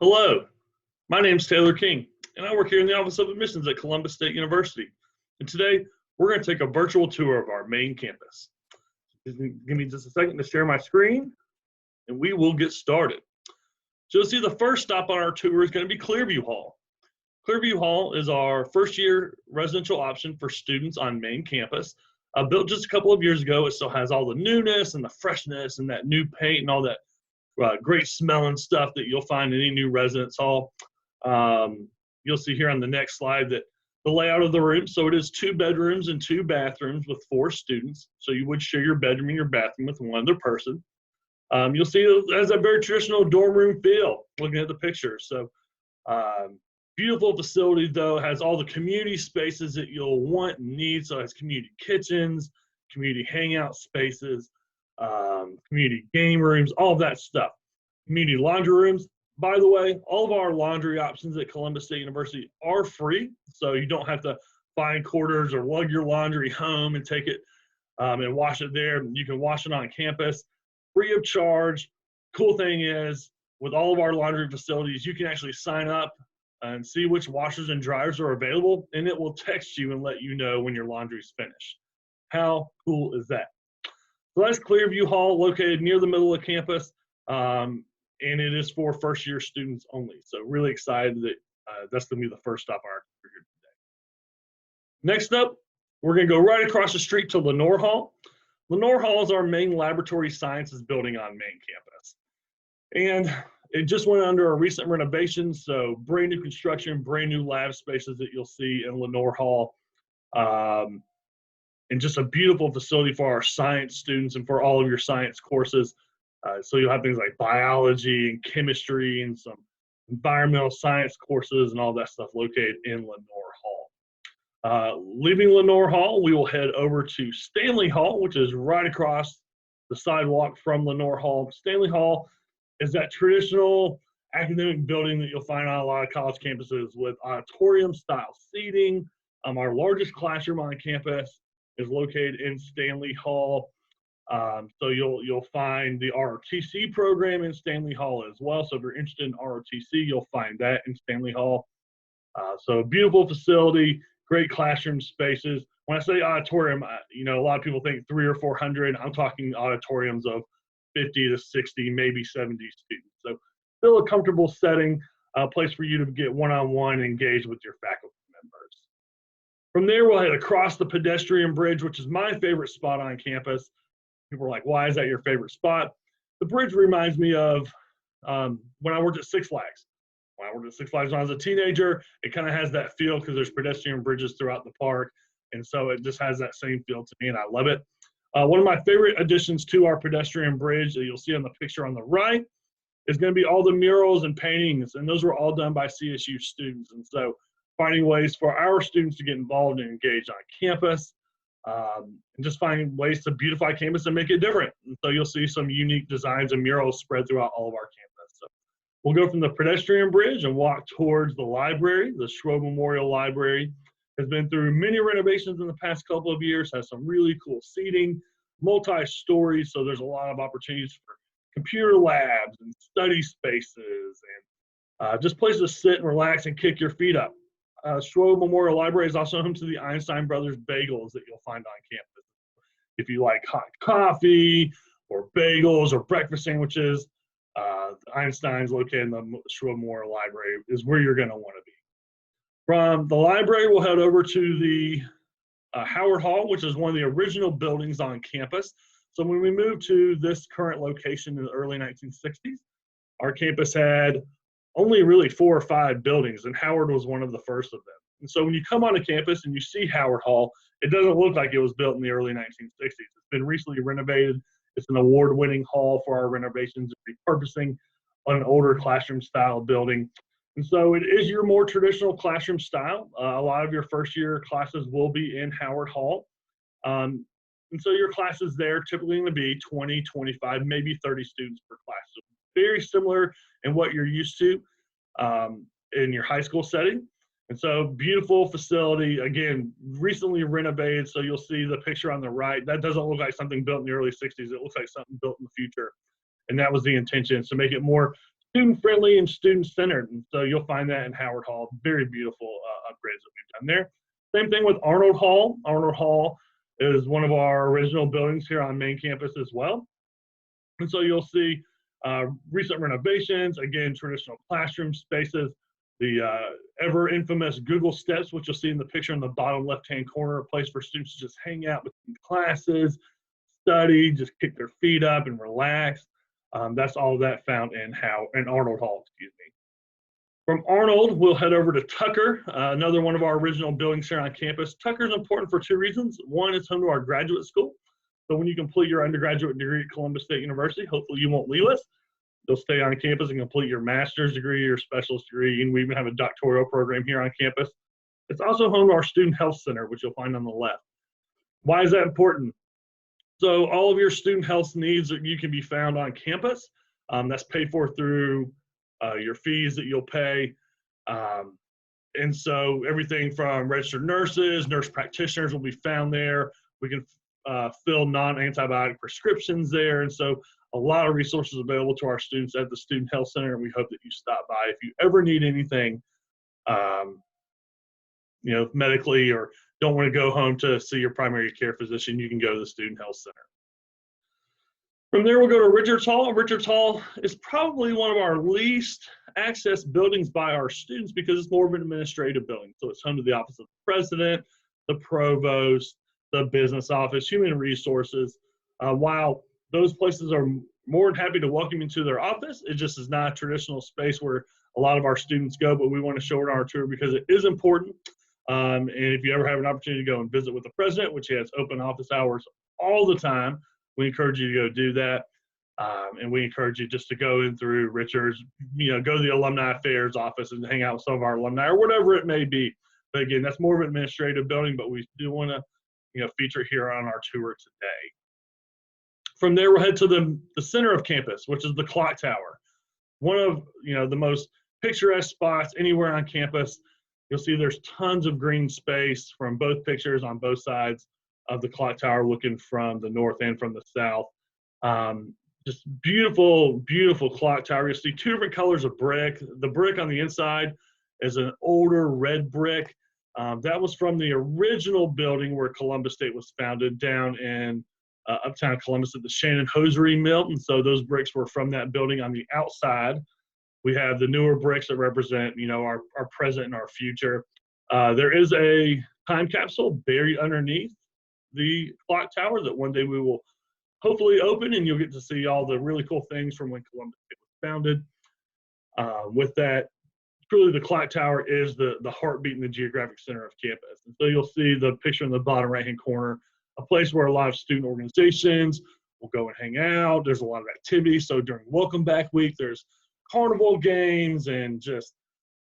Hello, my name is Taylor King, and I work here in the Office of Admissions at Columbus State University. And today, we're going to take a virtual tour of our main campus. Give me just a second to share my screen, and we will get started. So you'll see the first stop on our tour is going to be Clearview Hall. Clearview Hall is our first-year residential option for students on main campus. Built just a couple of years ago, it still has all the newness and the freshness and that new paint and all that great smelling stuff that you'll find in any new residence hall. You'll see here on the next slide that the layout of the room. So it is 2 bedrooms and 2 bathrooms with 4 students. So you would share your bedroom and your bathroom with one other person. You'll see it has a very traditional dorm room feel looking at the picture. So beautiful facility though, has all the community spaces that you'll want and need. So it has community kitchens, community hangout spaces, community game rooms, all of that stuff. Community laundry rooms. By the way, all of our laundry options at Columbus State University are free, so you don't have to find quarters or lug your laundry home and take it and wash it there. You can wash it on campus, free of charge. Cool thing is, with all of our laundry facilities, you can actually sign up and see which washers and dryers are available, and it will text you and let you know when your laundry is finished. How cool is that? So that's Clearview Hall, located near the middle of campus, and it is for first-year students only. So really excited that that's going to be the first stop on our tour here today. Next up, we're going to go right across the street to Lenoir Hall. Lenoir Hall is our main laboratory sciences building on main campus. And it just went under a recent renovation, so brand new construction, brand new lab spaces that you'll see in Lenoir Hall. And just a beautiful facility for our science students and for all of your science courses. So you'll have things like biology and chemistry and some environmental science courses and all that stuff located in Lenoir Hall. Leaving Lenoir Hall, we will head over to Stanley Hall, which is right across the sidewalk from Lenoir Hall. Stanley Hall is that traditional academic building that you'll find on a lot of college campuses with auditorium-style seating. Our largest classroom on campus is located in Stanley Hall. So you'll find the ROTC program in Stanley Hall as well. So if you're interested in ROTC, you'll find that in Stanley Hall. So beautiful facility, great classroom spaces. When I say auditorium, a lot of people think 300 or 400. I'm talking auditoriums of 50 to 60, maybe 70 students. So still a comfortable setting, a place for you to get one-on-one and engage with your faculty members. From there, we'll head across the pedestrian bridge, which is my favorite spot on campus. People are like, why is that your favorite spot? The bridge reminds me of when I worked at Six Flags. When I worked at Six Flags when I was a teenager, it kind of has that feel because there's pedestrian bridges throughout the park. And so it just has that same feel to me, and I love it. One of my favorite additions to our pedestrian bridge that you'll see on the picture on the right is going to be all the murals and paintings, and those were all done by CSU students. And so finding ways for our students to get involved and engaged on campus, and just finding ways to beautify campus and make it different. And so you'll see some unique designs and murals spread throughout all of our campus. So we'll go from the pedestrian bridge and walk towards the library. The Schroe Memorial Library has been through many renovations in the past couple of years, has some really cool seating, multi-stories, so there's a lot of opportunities for computer labs and study spaces and just places to sit and relax and kick your feet up. Schroe Memorial Library is also home to the Einstein Brothers bagels that you'll find on campus. If you like hot coffee or bagels or breakfast sandwiches, Einstein's located in the Schroe Memorial Library is where you're going to want to be. From the library, we'll head over to the Howard Hall, which is one of the original buildings on campus. So when we moved to this current location in the early 1960s, our campus had only really 4 or 5 buildings, and Howard was one of the first of them. And so when you come onto campus and you see Howard Hall, it doesn't look like it was built in the early 1960s. It's been recently renovated. It's an award-winning hall for our renovations and repurposing on an older classroom-style building. And so it is your more traditional classroom style. A lot of your first-year classes will be in Howard Hall. And so your classes there typically going to be 20, 25, maybe 30 students per class. So very similar in what you're used to in your high school setting. And so beautiful facility, again, recently renovated. So you'll see the picture on the right. That doesn't look like something built in the early 60s. It looks like something built in the future. And that was the intention, to make it more student-friendly and student-centered. And so you'll find that in Howard Hall. Very beautiful upgrades that we've done there. Same thing with Arnold Hall. Arnold Hall is one of our original buildings here on main campus as well. And so you'll see recent renovations, again, traditional classroom spaces, the ever infamous Google Steps, which you'll see in the picture in the bottom left-hand corner, a place for students to just hang out between classes, study, just kick their feet up and relax. That's all of that found in Arnold Hall, excuse me. From Arnold, we'll head over to Tucker, another one of our original buildings here on campus. Tucker is important for two reasons. One, it's home to our graduate school. So when you complete your undergraduate degree at Columbus State University, hopefully you won't leave us. You'll stay on campus and complete your master's degree, your specialist degree, and we even have a doctoral program here on campus. It's also home to our Student Health Center, which you'll find on the left. Why is that important? So all of your student health needs you can be found on campus. That's paid for through your fees that you'll pay. And so everything from registered nurses, nurse practitioners will be found there. We can fill non-antibiotic prescriptions there. And so a lot of resources available to our students at the Student Health Center. And we hope that you stop by. If you ever need anything, medically, or don't want to go home to see your primary care physician, you can go to the Student Health Center. From there, we'll go to Richards Hall. Richards Hall is probably one of our least accessed buildings by our students because it's more of an administrative building. So it's home to the office of the president, the provost, the business office, human resources. While those places are more than happy to welcome you to their office, it just is not a traditional space where a lot of our students go, but we want to show it on our tour because it is important. And if you ever have an opportunity to go and visit with the president, which he has open office hours all the time, we encourage you to go do that. And we encourage you just to go in through Richards, go to the Alumni Affairs office and hang out with some of our alumni or whatever it may be. But again, that's more of an administrative building, but we do want to feature here on our tour today. From there, we'll head to the center of campus, which is the clock tower. One of the most picturesque spots anywhere on campus. You'll see there's tons of green space from both pictures on both sides of the clock tower, looking from the north and from the south. Just beautiful, beautiful clock tower. You'll see two different colors of brick. The brick on the inside is an older red brick. That was from the original building where Columbus State was founded down in uptown Columbus at the Shannon Hosiery Mill. And so those bricks were from that building on the outside. We have the newer bricks that represent, our present and our future. There is a time capsule buried underneath the clock tower that one day we will hopefully open, and you'll get to see all the really cool things from when Columbus State was founded. With that, truly the clock tower is the heartbeat and the geographic center of campus. And so you'll see the picture in the bottom right-hand corner, a place where a lot of student organizations will go and hang out. There's a lot of activities. So during Welcome Back Week, there's carnival games and just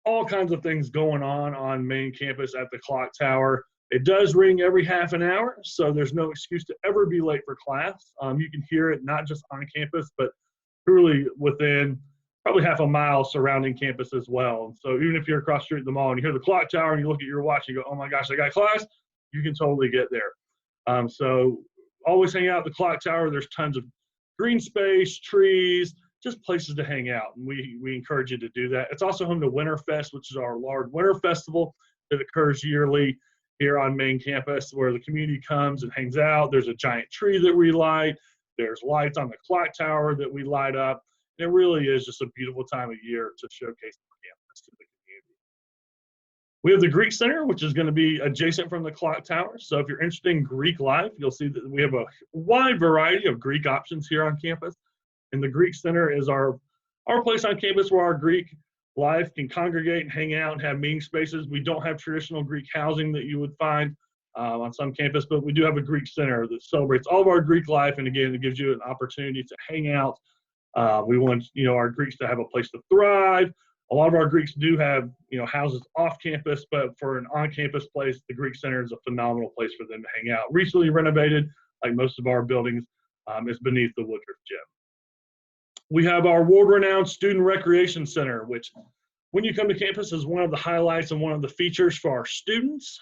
all kinds of things going on main campus at the clock tower. It does ring every half an hour, so there's no excuse to ever be late for class. You can hear it not just on campus, but truly within probably half a mile surrounding campus as well. And so even if you're across the street at the mall and you hear the clock tower and you look at your watch and you go, oh my gosh, I got class, you can totally get there. So always hang out at the clock tower. There's tons of green space, trees, just places to hang out. And we encourage you to do that. It's also home to Winterfest, which is our large winter festival that occurs yearly here on main campus, where the community comes and hangs out. There's a giant tree that we light. There's lights on the clock tower that we light up. And it really is just a beautiful time of year to showcase the campus to the community. We have the Greek Center, which is going to be adjacent from the clock tower. So if you're interested in Greek life, you'll see that we have a wide variety of Greek options here on campus. And the Greek Center is our place on campus where our Greek life can congregate and hang out and have meeting spaces. We don't have traditional Greek housing that you would find on some campus, but we do have a Greek Center that celebrates all of our Greek life. And again, it gives you an opportunity to hang out. We want our Greeks to have a place to thrive. A lot of our Greeks do have houses off campus, but for an on-campus place, the Greek Center is a phenomenal place for them to hang out. Recently renovated, like most of our buildings, is beneath the Woodruff Gym. We have our world-renowned Student Recreation Center, which when you come to campus is one of the highlights and one of the features for our students.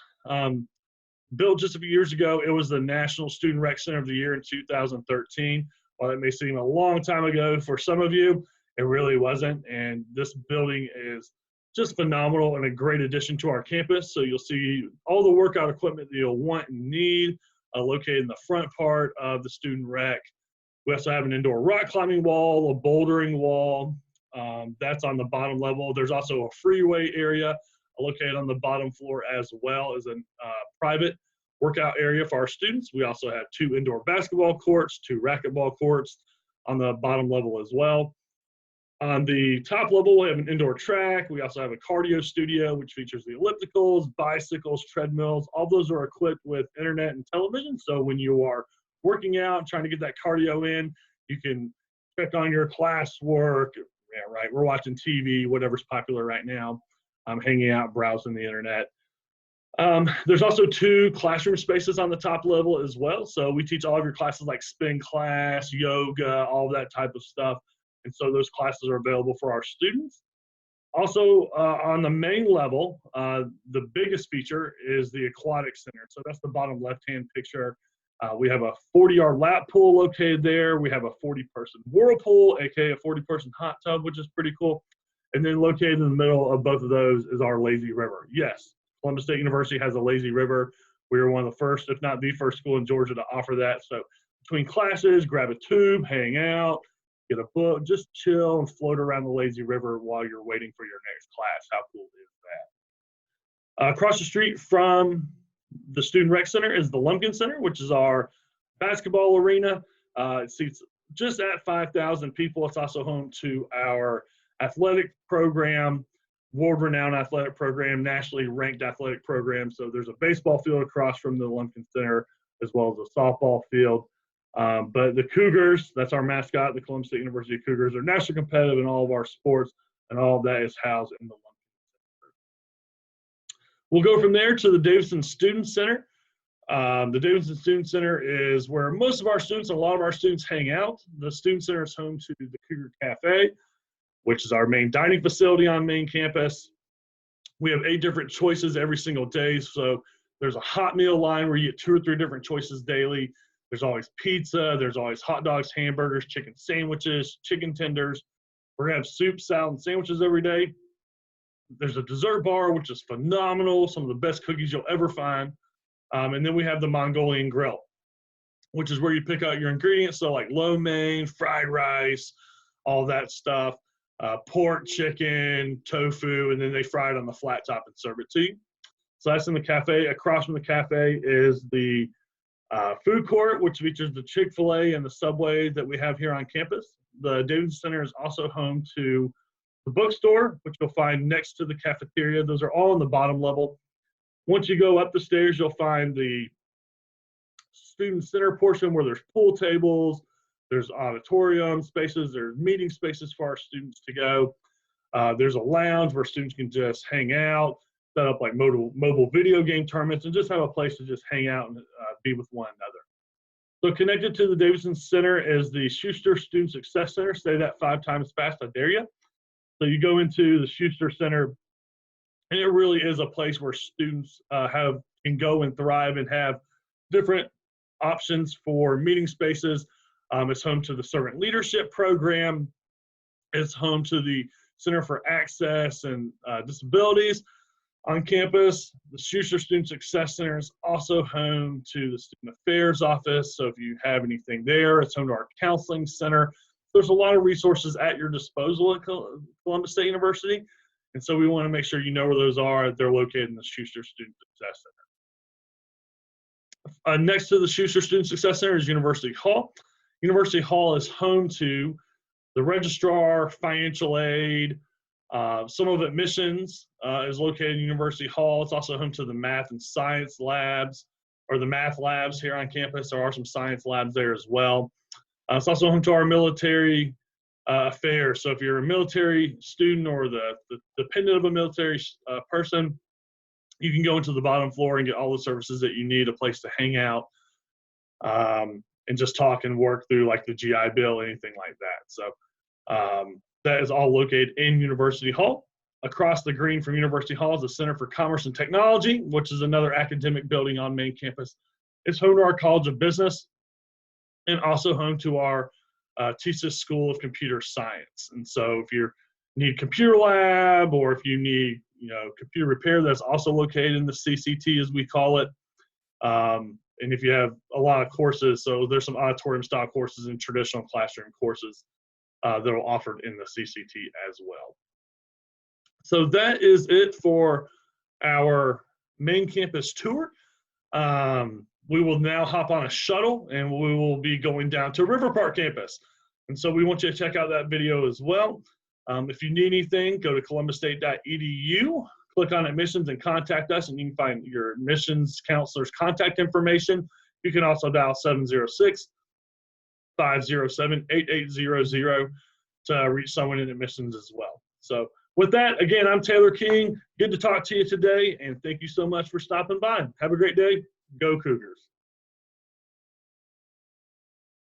Built just a few years ago, it was the National Student Rec Center of the Year in 2013. While it may seem a long time ago for some of you, It really wasn't. And this building is just phenomenal and a great addition to our campus. So you'll see all the workout equipment that you'll want and need located in the front part of the student rec. We also have an indoor rock climbing wall, a bouldering wall. That's on the bottom level. There's also a freeway area located on the bottom floor, as well as a private workout area for our students. We also have 2 indoor basketball courts, 2 racquetball courts on the bottom level as well. On the top level, we have an indoor track. We also have a cardio studio, which features the ellipticals, bicycles, treadmills. All those are equipped with internet and television. So when you are working out, trying to get that cardio in, you can check on your classwork. Yeah, right. We're watching TV, whatever's popular right now. I'm hanging out, browsing the internet. There's also 2 classroom spaces on the top level as well. So we teach all of your classes like spin class, yoga, all that type of stuff. And so those classes are available for our students. Also, on the main level, the biggest feature is the aquatic center. So that's the bottom left-hand picture. We have a 40-yard lap pool located there. We have a 40-person whirlpool, aka a 40-person hot tub, which is pretty cool. And then located in the middle of both of those is our lazy river. Yes, Columbus State University has a lazy river. We were one of the first, if not the first school in Georgia to offer that. So between classes, grab a tube, hang out, get a book, just chill and float around the lazy river while you're waiting for your next class. How cool is that? Across the street from the Student Rec Center is the Lumpkin Center, which is our basketball arena. It seats just at 5,000 people. It's also home to our athletic program, world-renowned athletic program, nationally ranked athletic program. So there's a baseball field across from the Lumpkin Center, as well as a softball field. But the Cougars, that's our mascot, the Columbus State University Cougars, are nationally competitive in all of our sports, and all of that is housed in the Lumpkin Center. We'll go from there to the Davidson Student Center. The Davidson Student Center is where most of our students, a lot of our students hang out. The Student Center is home to the Cougar Cafe, which is our main dining facility on main campus. We have 8 different choices every single day. So there's a hot meal line where you get 2 or 3 different choices daily. There's always pizza. There's always hot dogs, hamburgers, chicken sandwiches, chicken tenders. We're gonna have soup, salad, and sandwiches every day. There's a dessert bar, which is phenomenal. Some of the best cookies you'll ever find. And then we have the Mongolian Grill, which is where you pick out your ingredients. So like lo mein, fried rice, all that stuff. Pork, chicken, tofu, and then they fry it on the flat top and serve it to you. So that's in the cafe. Across from the cafe is the food court, which features the Chick-fil-A and the Subway that we have here on campus. The Davidson Center is also home to the bookstore, which you'll find next to the cafeteria. Those are all on the bottom level. Once you go up the stairs, you'll find the student center portion where there's pool tables, there's auditorium spaces, there's meeting spaces for our students to go. There's a lounge where students can just hang out, set up like mobile video game tournaments, and just have a place to just hang out and be with one another. So connected to the Davidson Center is the Schuster Student Success Center. Say that 5 times fast, I dare you. So you go into the Schuster Center, and it really is a place where students can go and thrive and have different options for meeting spaces. It's home to the Servant Leadership Program. It's home to the Center for Access and Disabilities on campus. The Schuster Student Success Center is also home to the Student Affairs Office. So if you have anything there, it's home to our Counseling Center. There's a lot of resources at your disposal at Columbus State University. And so we want to make sure you know where those are. They're located in the Schuster Student Success Center. Next to the Schuster Student Success Center is University Hall. University Hall is home to the registrar, financial aid, some of admissions is located in University Hall. It's also home to the math and science labs, or the math labs here on campus. There are some science labs there as well. It's also home to our military affairs. So if you're a military student or the dependent of a military person, you can go into the bottom floor and get all the services that you need, a place to hang out, and just talk and work through like the GI Bill, anything like that. So that is all located in University Hall. Across the green from University Hall is the Center for Commerce and Technology, which is another academic building on main campus. It's home to our College of Business and also home to our Texas School of Computer Science. And so if you need computer lab, or if you need, computer repair, that's also located in the CCT, as we call it. And if you have a lot of courses, so there's some auditorium style courses and traditional classroom courses that are offered in the CCT as well. So that is it for our main campus tour. We will now hop on a shuttle and we will be going down to River Park campus. And so we want you to check out that video as well. If you need anything, go to columbusstate.edu, click on admissions and contact us, and you can find your admissions counselor's contact information. You can also dial 706-507-8800 to reach someone in admissions as well. So with that, again, I'm Taylor King. Good to talk to you today, and thank you so much for stopping by. Have a great day. Go Cougars.